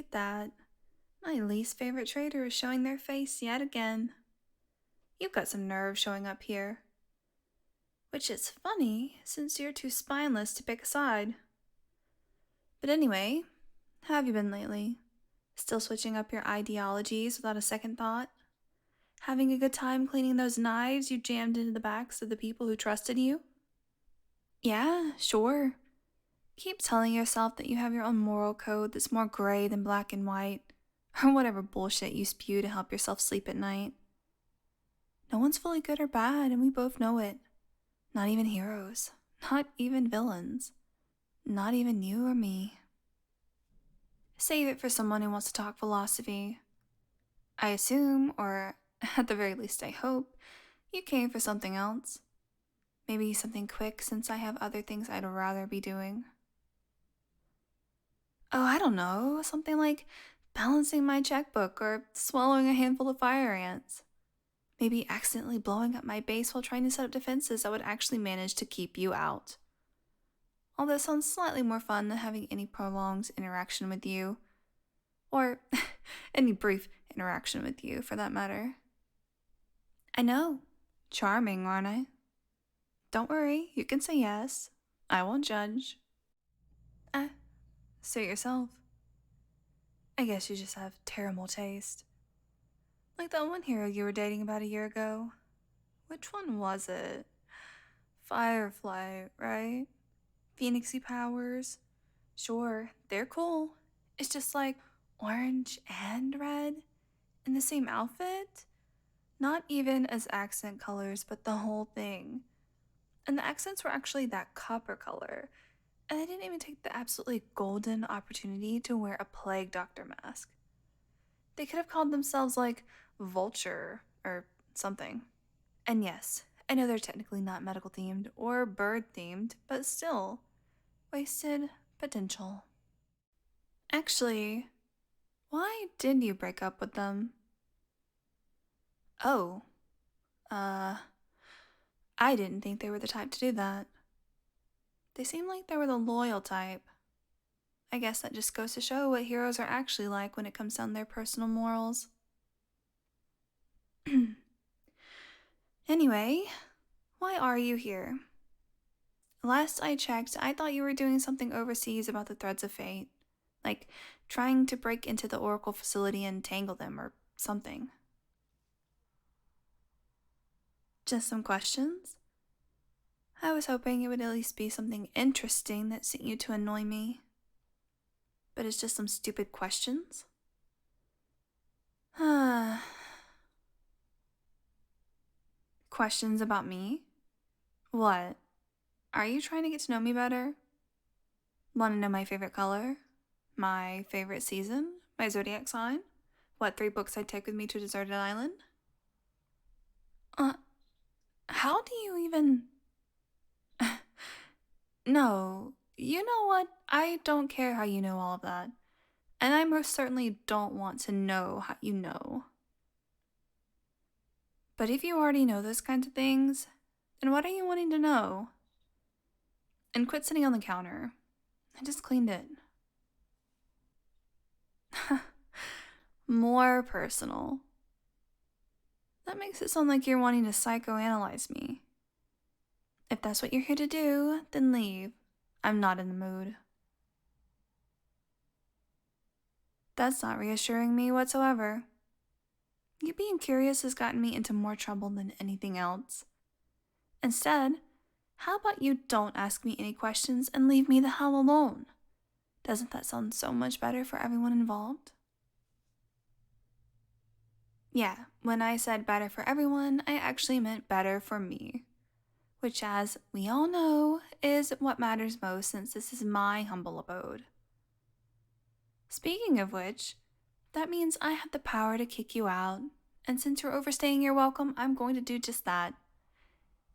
at that. My least favorite traitor is showing their face yet again. You've got some nerve showing up here. Which is funny, since you're too spineless to pick a side. But anyway, how have you been lately? Still switching up your ideologies without a second thought? Having a good time cleaning those knives you jammed into the backs of the people who trusted you? Yeah, sure. Keep telling yourself that you have your own moral code that's more gray than black and white, or whatever bullshit you spew to help yourself sleep at night. No one's fully good or bad, and we both know it. Not even heroes. Not even villains. Not even you or me. Save it for someone who wants to talk philosophy. I assume, or at the very least I hope, you came for something else. Maybe something quick since I have other things I'd rather be doing. Oh, I don't know, something like balancing my checkbook or swallowing a handful of fire ants. Maybe accidentally blowing up my base while trying to set up defenses that would actually manage to keep you out. All this sounds slightly more fun than having any prolonged interaction with you. Or any brief interaction with you, for that matter. I know. Charming, aren't I? Don't worry, you can say yes. I won't judge. Say it yourself. I guess you just have terrible taste. Like that one hero you were dating about a year ago. Which one was it? Firefly, right? Phoenixy powers. Sure, they're cool. It's just like orange and red in the same outfit. Not even as accent colors, but the whole thing. And the accents were actually that copper color. And they didn't even take the absolutely golden opportunity to wear a plague doctor mask. They could have called themselves like Vulture or something. And yes, I know they're technically not medical themed or bird themed, but still, wasted potential. Actually, why did you break up with them? Oh, I didn't think they were the type to do that. They seemed like they were the loyal type. I guess that just goes to show what heroes are actually like when it comes down to their personal morals. Anyway, why are you here? Last I checked, I thought you were doing something overseas about the Threads of Fate. Like, trying to break into the Oracle facility and tangle them or something. Just some questions? I was hoping it would at least be something interesting that sent you to annoy me. But it's just some stupid questions? Questions about me? What? Are you trying to get to know me better? Want to know my favorite color? My favorite season? My zodiac sign? What 3 books I'd take with me to a deserted island? How do you even... No, you know what? I don't care how you know all of that. And I most certainly don't want to know how you know. But if you already know those kinds of things, then what are you wanting to know? And quit sitting on the counter. I just cleaned it. More personal. That makes it sound like you're wanting to psychoanalyze me. If that's what you're here to do, then leave. I'm not in the mood. That's not reassuring me whatsoever. You being curious has gotten me into more trouble than anything else. Instead, how about you don't ask me any questions and leave me the hell alone? Doesn't that sound so much better for everyone involved? Yeah, when I said better for everyone, I actually meant better for me. Which, as we all know, is what matters most since this is my humble abode. Speaking of which, that means I have the power to kick you out, and since you're overstaying your welcome, I'm going to do just that.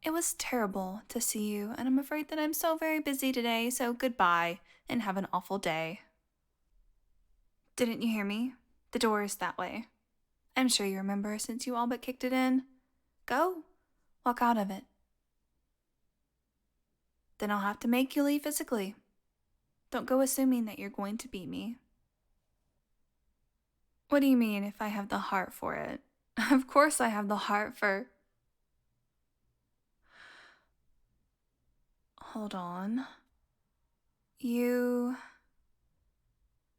It was terrible to see you, and I'm afraid that I'm so very busy today, so goodbye, and have an awful day. Didn't you hear me? The door is that way. I'm sure you remember since you all but kicked it in. Go. Walk out of it. Then I'll have to make you leave physically. Don't go assuming that you're going to beat me. What do you mean if I have the heart for it? Of course I have the heart for... Hold on. You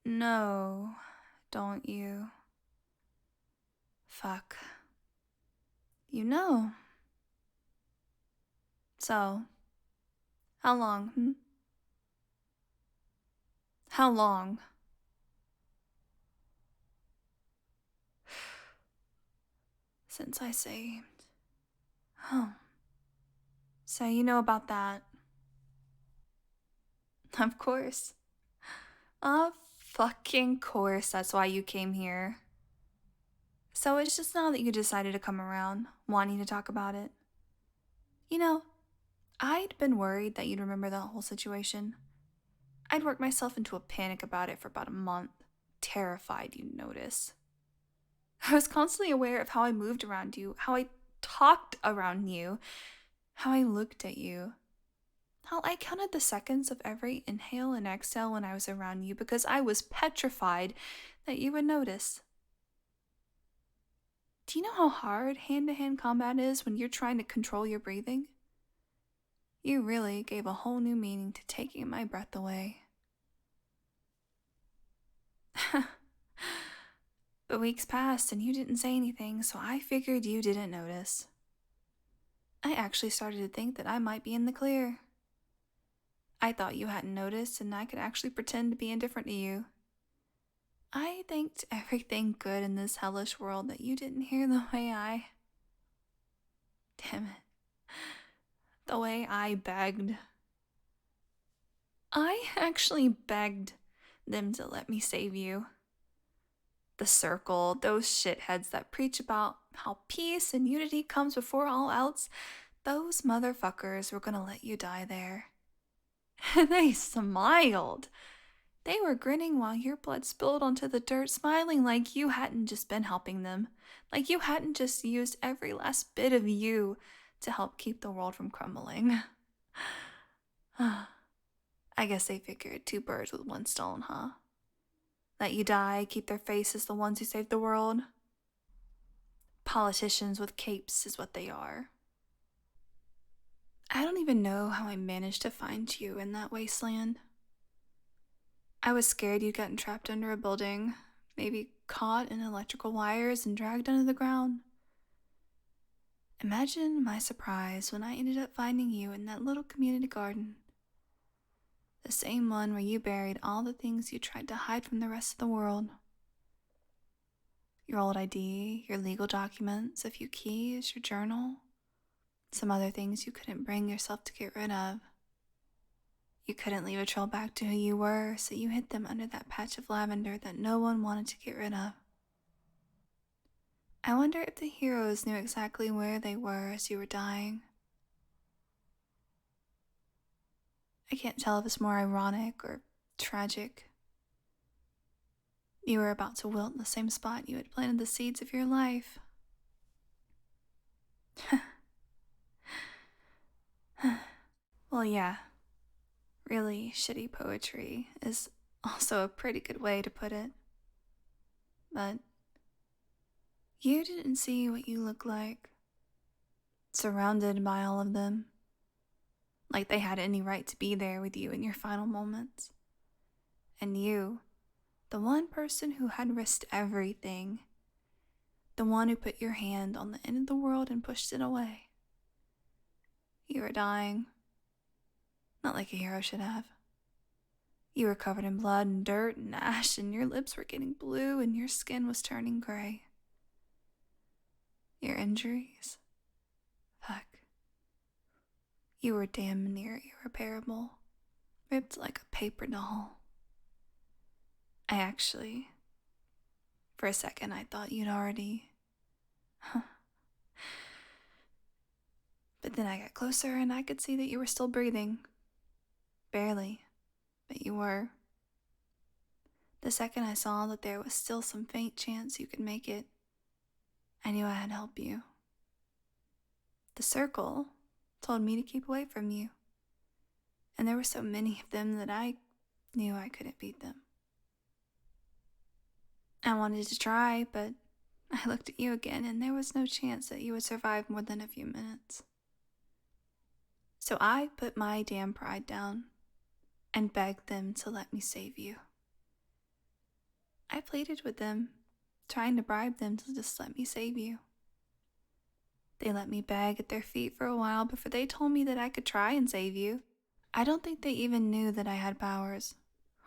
know, don't you? Fuck. You know. So, how long, How long? Since I saved. Oh. So you know about that. Of course. Of fucking course, that's why you came here. So it's just now that you decided to come around, wanting to talk about it. You know, I'd been worried that you'd remember the whole situation. I'd worked myself into a panic about it for about a month, terrified you'd notice. I was constantly aware of how I moved around you, how I talked around you, how I looked at you, how I counted the seconds of every inhale and exhale when I was around you because I was petrified that you would notice. Do you know how hard hand-to-hand combat is when you're trying to control your breathing? You really gave a whole new meaning to taking my breath away. But weeks passed and you didn't say anything, so I figured you didn't notice. I actually started to think that I might be in the clear. I thought you hadn't noticed and I could actually pretend to be indifferent to you. I thanked everything good in this hellish world that you didn't hear the way I... Damn it. The way I begged. I actually begged them to let me save you. The Circle, those shitheads that preach about how peace and unity comes before all else, those motherfuckers were gonna let you die there. And they smiled. They were grinning while your blood spilled onto the dirt, smiling like you hadn't just been helping them, like you hadn't just used every last bit of you to help keep the world from crumbling. I guess they figured 2 birds with 1 stone, huh? Let you die, keep their faces the ones who saved the world. Politicians with capes is what they are. I don't even know how I managed to find you in that wasteland. I was scared you'd gotten trapped under a building, maybe caught in electrical wires and dragged under the ground. Imagine my surprise when I ended up finding you in that little community garden. The same one where you buried all the things you tried to hide from the rest of the world. Your old ID, your legal documents, a few keys, your journal, some other things you couldn't bring yourself to get rid of. You couldn't leave a trail back to who you were, so you hid them under that patch of lavender that no one wanted to get rid of. I wonder if the heroes knew exactly where they were as you were dying. I can't tell if it's more ironic or tragic. You were about to wilt in the same spot you had planted the seeds of your life. Well, yeah. Really shitty poetry is also a pretty good way to put it. But you didn't see what you look like, surrounded by all of them, like they had any right to be there with you in your final moments. And you, the one person who had risked everything, the one who put your hand on the end of the world and pushed it away. You were dying, not like a hero should have. You were covered in blood and dirt and ash, and your lips were getting blue and your skin was turning gray. Your injuries? Fuck. You were damn near irreparable, ripped like a paper doll. For a second, I thought you'd already... But then I got closer and I could see that you were still breathing. Barely, but you were. The second I saw that there was still some faint chance you could make it, I knew I had to help you. The Circle told me to keep away from you, and there were so many of them that I knew I couldn't beat them. I wanted to try, but I looked at you again and there was no chance that you would survive more than a few minutes. So I put my damn pride down and begged them to let me save you. I pleaded with them, trying to bribe them to just let me save you. They let me beg at their feet for a while before they told me that I could try and save you. I don't think they even knew that I had powers,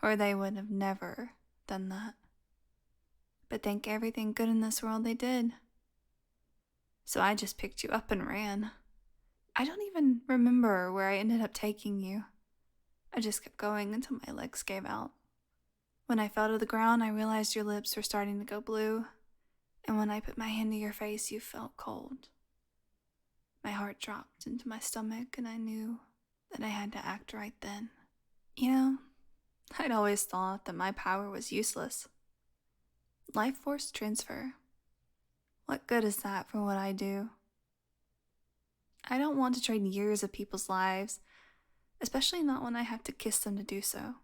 or they would have never done that. But thank everything good in this world they did. So I just picked you up and ran. I don't even remember where I ended up taking you. I just kept going until my legs gave out. When I fell to the ground, I realized your lips were starting to go blue, and when I put my hand to your face, you felt cold. My heart dropped into my stomach, and I knew that I had to act right then. You know, I'd always thought that my power was useless. Lifeforce Transfer. What good is that for what I do? I don't want to trade years of people's lives, especially not when I have to kiss them to do so.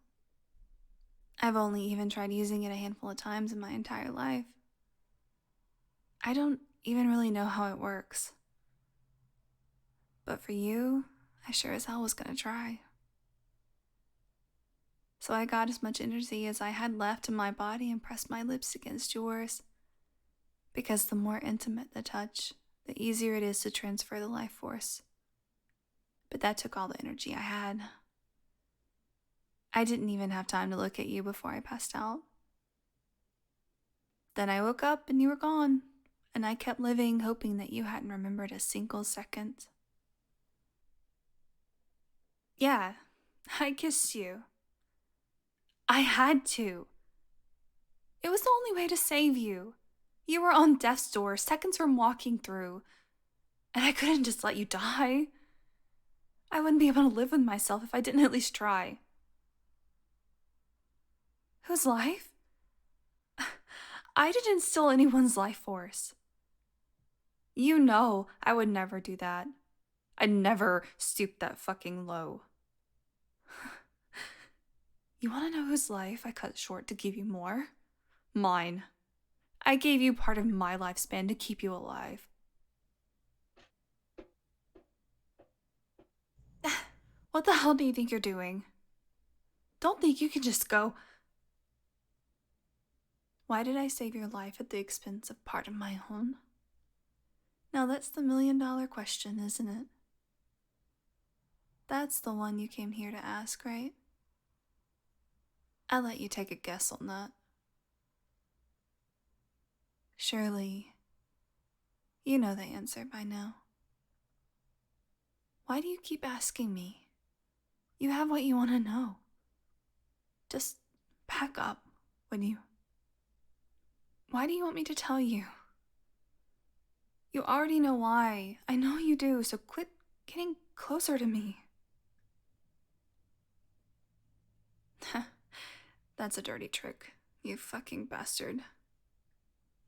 I've only even tried using it a handful of times in my entire life. I don't even really know how it works. But for you, I sure as hell was gonna try. So I got as much energy as I had left in my body and pressed my lips against yours. Because the more intimate the touch, the easier it is to transfer the life force. But that took all the energy I had. I didn't even have time to look at you before I passed out. Then I woke up and you were gone, and I kept living hoping that you hadn't remembered a single second. Yeah, I kissed you. I had to. It was the only way to save you. You were on death's door, seconds from walking through, and I couldn't just let you die. I wouldn't be able to live with myself if I didn't at least try. Whose life? I didn't steal anyone's life force. You know I would never do that. I'd never stoop that fucking low. You want to know whose life I cut short to give you more? Mine. I gave you part of my lifespan to keep you alive. What the hell do you think you're doing? Don't think you can just go. Why did I save your life at the expense of part of my own? Now that's the $1,000,000 question, isn't it? That's the one you came here to ask, right? I'll let you take a guess on that. Surely, you know the answer by now. Why do you keep asking me? You have what you want to know. Just back up, would you? Why do you want me to tell you? You already know why. I know you do, so quit getting closer to me. That's a dirty trick, you fucking bastard.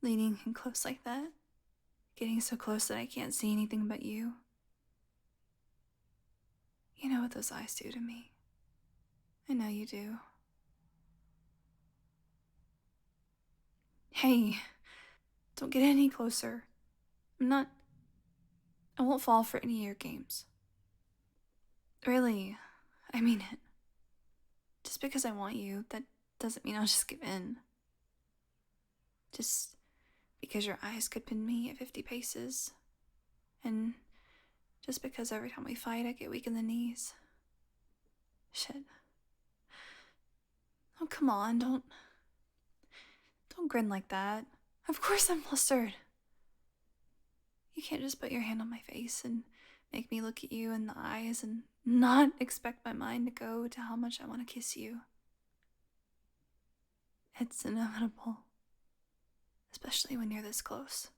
Leaning in close like that. Getting so close that I can't see anything but you. You know what those eyes do to me. I know you do. Hey, don't get any closer. I won't fall for any of your games. Really, I mean it. Just because I want you, that doesn't mean I'll just give in. Just because your eyes could pin me at 50 paces. And just because every time we fight I get weak in the knees. Shit. Oh, come on, don't grin like that. Of course I'm flustered. You can't just put your hand on my face and make me look at you in the eyes and not expect my mind to go to how much I want to kiss you. It's inevitable. Especially when you're this close.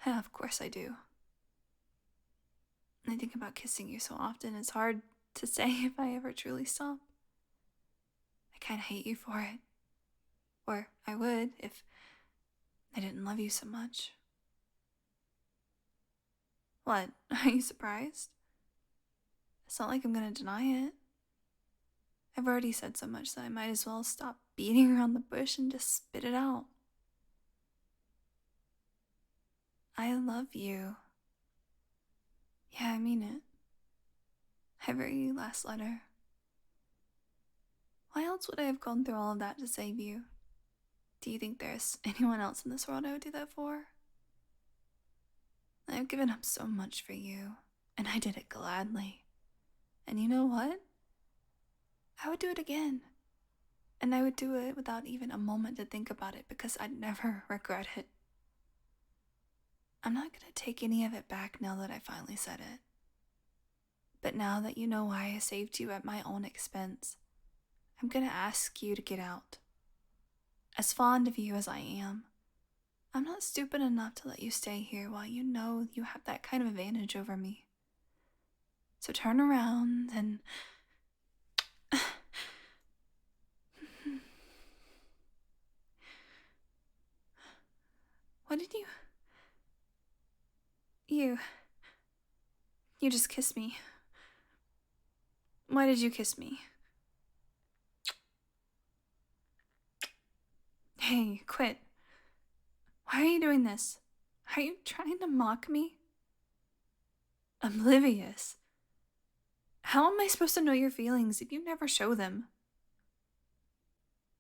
Yeah, of course I do. I think about kissing you so often, it's hard to say if I ever truly stop. I kinda hate you for it. Or I would if I didn't love you so much. What? Are you surprised? It's not like I'm gonna deny it. I've already said so much that I might as well stop beating around the bush and just spit it out. I love you. Yeah, I mean it. Every last letter. Why else would I have gone through all of that to save you? Do you think there's anyone else in this world I would do that for? I've given up so much for you, and I did it gladly. And you know what? I would do it again. And I would do it without even a moment to think about it because I'd never regret it. I'm not going to take any of it back now that I finally said it. But now that you know why I saved you at my own expense, I'm going to ask you to get out. As fond of you as I am, I'm not stupid enough to let you stay here while you know you have that kind of advantage over me. So turn around and... What did you... You just kissed me. Why did you kiss me? Hey, quit. Why are you doing this? Are you trying to mock me? Oblivious. How am I supposed to know your feelings if you never show them?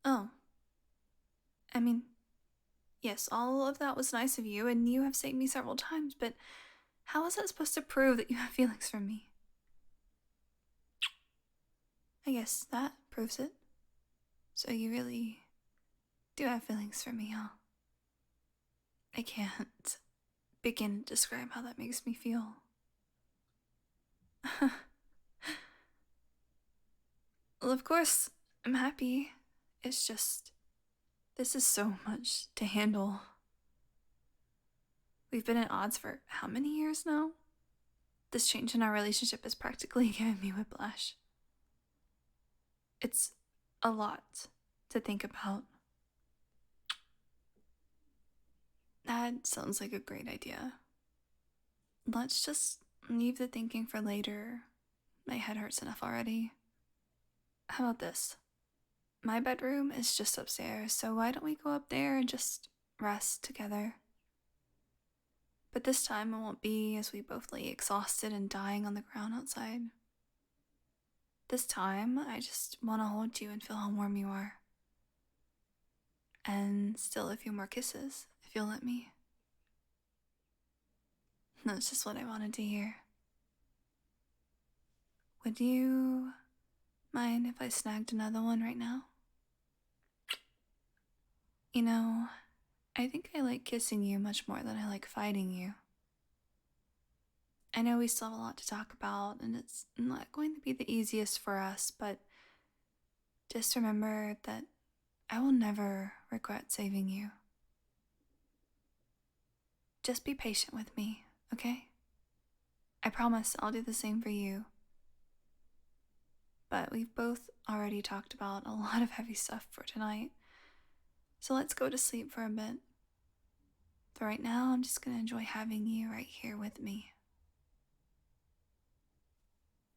Oh. I mean, yes, all of that was nice of you, and you have saved me several times, but how is that supposed to prove that you have feelings for me? I guess that proves it. So you really do have feelings for me, huh? I can't begin to describe how that makes me feel. Well, of course, I'm happy. It's just, this is so much to handle. We've been at odds for how many years now? This change in our relationship is practically giving me whiplash. It's a lot to think about. That sounds like a great idea. Let's just leave the thinking for later. My head hurts enough already. How about this? My bedroom is just upstairs, so why don't we go up there and just rest together? But this time it won't be as we both lay exhausted and dying on the ground outside. This time, I just want to hold you and feel how warm you are. And still a few more kisses, if you'll let me. That's just what I wanted to hear. Would you mind if I snagged another one right now? You know, I think I like kissing you much more than I like fighting you. I know we still have a lot to talk about, and it's not going to be the easiest for us, but just remember that I will never regret saving you. Just be patient with me, okay? I promise I'll do the same for you. But we've both already talked about a lot of heavy stuff for tonight, so let's go to sleep for a bit. For right now, I'm just gonna enjoy having you right here with me.